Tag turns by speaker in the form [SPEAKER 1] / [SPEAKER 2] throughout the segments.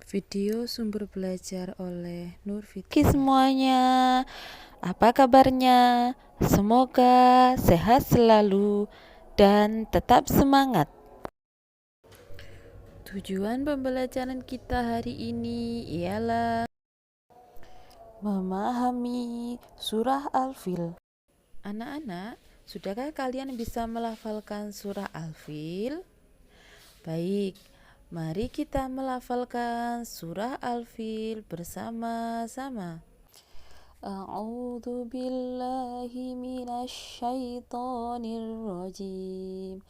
[SPEAKER 1] Video sumber belajar oleh Nur
[SPEAKER 2] Oke
[SPEAKER 1] Fitri.
[SPEAKER 2] semuanya, apa kabarnya? Semoga sehat selalu dan tetap semangat.
[SPEAKER 1] Tujuan pembelajaran kita hari ini ialah
[SPEAKER 2] Memahami surah Al-Fil.
[SPEAKER 1] anak-anak, sudahkah kalian bisa melafalkan surah Al-Fil? Baik, mari kita melafalkan surah Al-Fil bersama-sama.
[SPEAKER 2] A'udzu billahi minasy syaithanir rajim.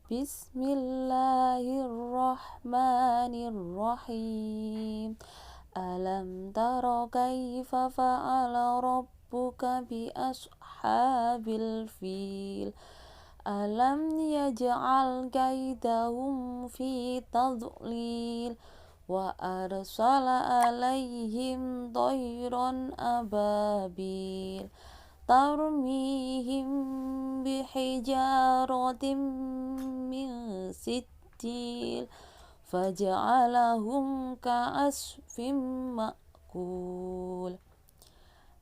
[SPEAKER 2] Bismillahirrahmanirrahim. Alam tara kaifa fa'ala rabbuka bi ashabil fil. Alam yaj'al kaidahum fi tadlil wa arsala alaihim tayran ababil tarmihim bihijaratin min sittil faja'alahum ka'asfim ma'kul.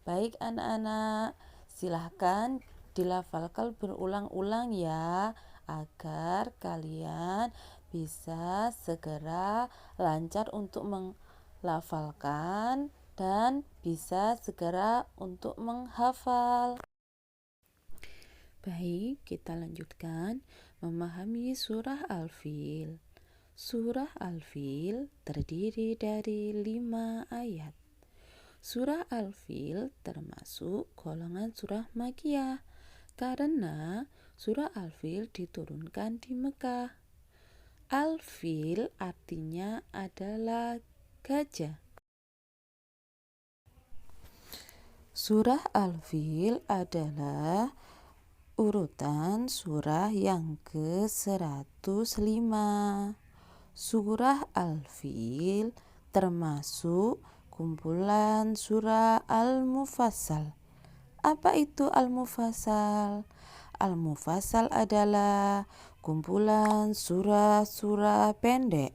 [SPEAKER 2] Baik anak-anak, silahkan dilafalkan berulang-ulang ya, agar kalian bisa segera lancar untuk melafalkan dan bisa segera untuk menghafal.
[SPEAKER 1] Baik, kita lanjutkan memahami surah Al-Fil. Surah Al-Fil terdiri dari 5 ayat. Surah Al-Fil termasuk golongan surah Makkiyah karena surah Al-Fil diturunkan di Mekah. Al-Fil artinya adalah gajah. Surah Al-Fil adalah urutan surah yang ke-105. Surah Al-Fil termasuk kumpulan surah Al-Mufassal. Apa itu Al-Mufassal? Al-Mufassal adalah kumpulan surah-surah pendek.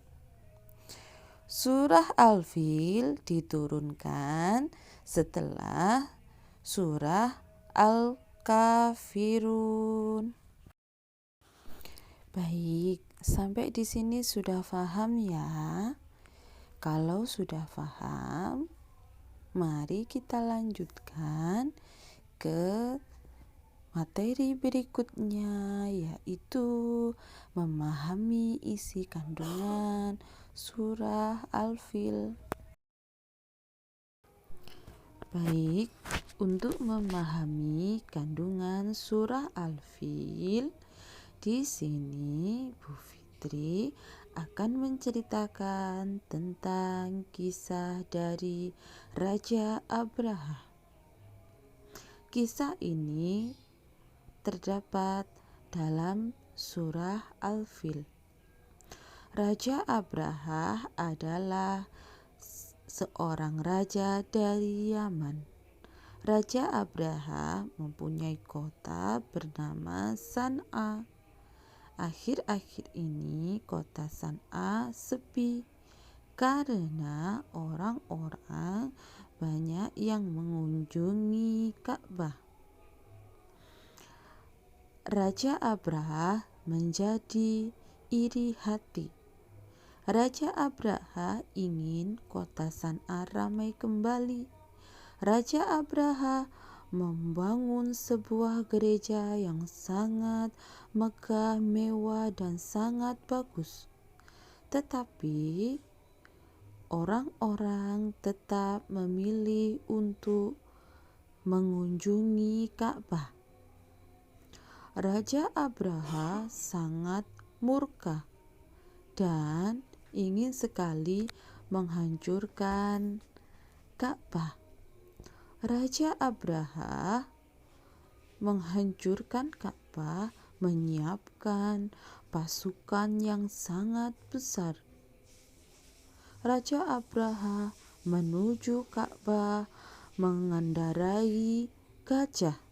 [SPEAKER 1] Surah Al-Fil diturunkan setelah surah Al-Kafirun. Baik, sampai di sini sudah paham ya? Kalau sudah paham, mari kita lanjutkan ke materi berikutnya, yaitu memahami isi kandungan surah Al-Fil. Baik, untuk memahami kandungan surah Al-Fil, di sini Bu Fitri akan menceritakan tentang kisah dari Raja Abraha. Kisah ini terdapat dalam surah Al-Fil. Raja Abraha adalah seorang raja dari Yaman. Raja Abraha mempunyai kota bernama San'a. Akhir-akhir ini kota San'a sepi karena orang-orang banyak yang mengunjungi Ka'bah. Raja Abraha menjadi iri hati. Raja Abraha ingin kota San'a ramai kembali. Raja Abraha membangun sebuah gereja yang sangat megah, mewah, dan sangat bagus. Tetapi orang-orang tetap memilih untuk mengunjungi Ka'bah. Raja Abraha sangat murka dan ingin sekali menghancurkan Ka'bah. Raja Abraha menghancurkan Ka'bah, menyiapkan pasukan yang sangat besar. Raja Abraha menuju Ka'bah mengendarai gajah.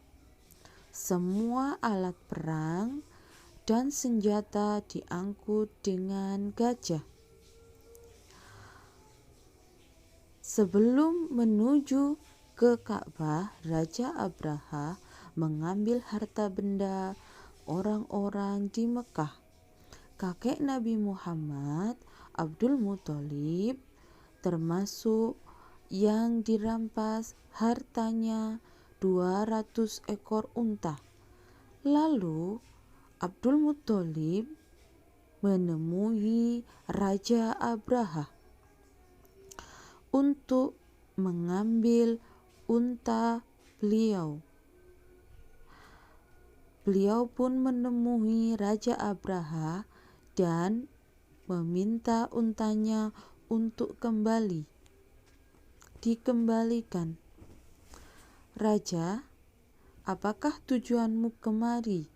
[SPEAKER 1] Semua alat perang dan senjata diangkut dengan gajah.
[SPEAKER 2] Sebelum menuju ke Ka'bah, Raja Abraha mengambil harta benda orang-orang di Mekah. Kakek Nabi Muhammad, Abdul Muthalib, termasuk yang dirampas hartanya 200 ekor unta. Lalu Abdul Muthalib menemui Raja Abraha untuk mengambil unta beliau. Beliau pun menemui Raja Abraha dan meminta untanya untuk dikembalikan. Raja, apakah tujuanmu kemari?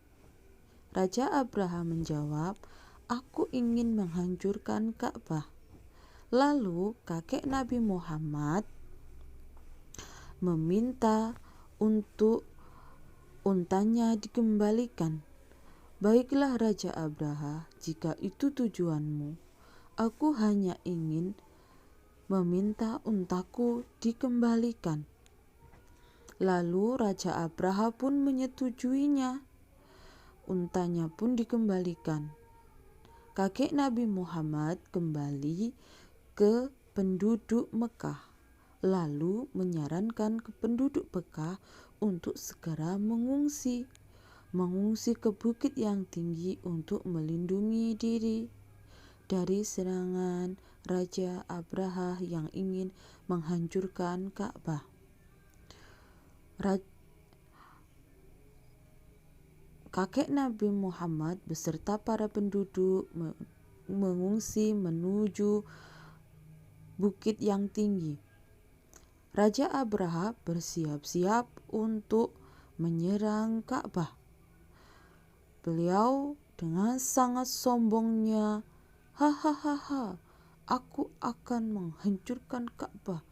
[SPEAKER 2] Raja Abraha menjawab, aku ingin menghancurkan Ka'bah. Lalu kakek Nabi Muhammad meminta untuk untanya dikembalikan. Baiklah Raja Abraha, jika itu tujuanmu, aku hanya ingin meminta untaku dikembalikan. Lalu Raja Abraha pun menyetujuinya. Untanya pun dikembalikan. Kakek Nabi Muhammad kembali ke penduduk Mekah, lalu menyarankan ke penduduk Mekah untuk segera mengungsi ke bukit yang tinggi untuk melindungi diri dari serangan Raja Abraha yang ingin menghancurkan Ka'bah. Kakek Nabi Muhammad beserta para penduduk mengungsi menuju bukit yang tinggi. Raja Abraha bersiap-siap untuk menyerang Ka'bah. Beliau dengan sangat sombongnya, hahaha, aku akan menghancurkan Ka'bah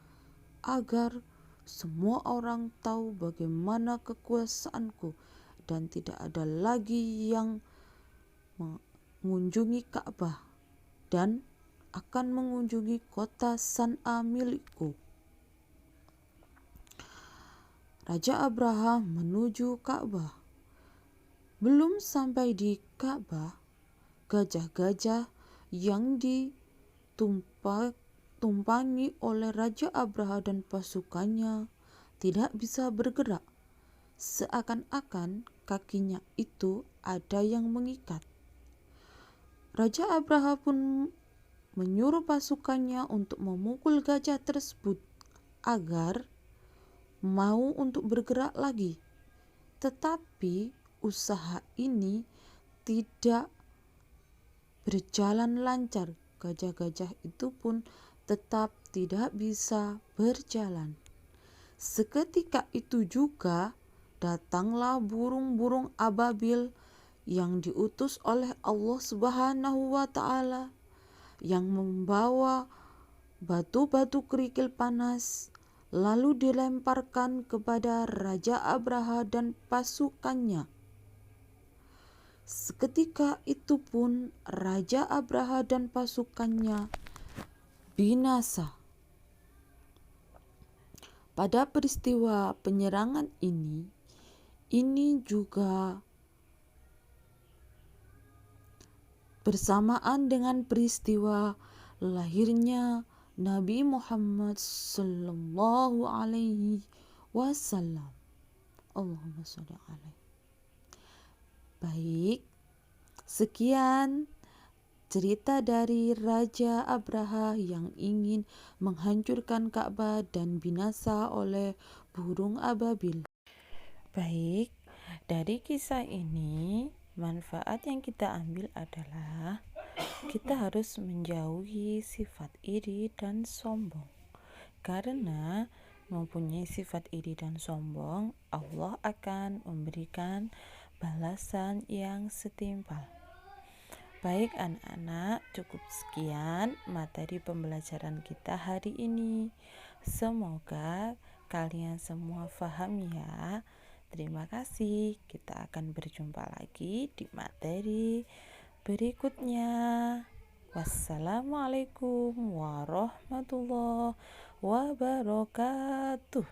[SPEAKER 2] agar semua orang tahu bagaimana kekuasaanku dan tidak ada lagi yang mengunjungi Ka'bah dan akan mengunjungi kota San'a milikku. Raja Abraha menuju Ka'bah. Belum sampai di Ka'bah, gajah-gajah yang ditumpangi oleh Raja Abraha dan pasukannya tidak bisa bergerak. Seakan-akan kakinya itu ada yang mengikat. Raja Abraha pun menyuruh pasukannya untuk memukul gajah tersebut agar mau untuk bergerak lagi. Tetapi usaha ini tidak berjalan lancar. Gajah-gajah itu pun tetap tidak bisa berjalan. Seketika itu juga datanglah burung-burung ababil yang diutus oleh Allah Subhanahu wa Ta'ala yang membawa batu-batu kerikil panas, lalu dilemparkan kepada Raja Abraha dan pasukannya. Seketika itu pun Raja Abraha dan pasukannya binasa. Pada peristiwa penyerangan ini juga bersamaan dengan peristiwa lahirnya Nabi Muhammad sallallahu alaihi wasallam. Allahumma sholli alaihi. Baik, sekian cerita dari Raja Abraha yang ingin menghancurkan Ka'bah dan binasa oleh burung ababil. Baik, dari kisah ini manfaat yang kita ambil adalah kita harus menjauhi sifat iri dan sombong. Karena mempunyai sifat iri dan sombong, Allah akan memberikan balasan yang setimpal. Baik anak-anak, cukup sekian materi pembelajaran kita hari ini. Semoga kalian semua paham ya. Terima kasih. Kita akan berjumpa lagi di materi berikutnya. Wassalamualaikum warahmatullahi wabarakatuh.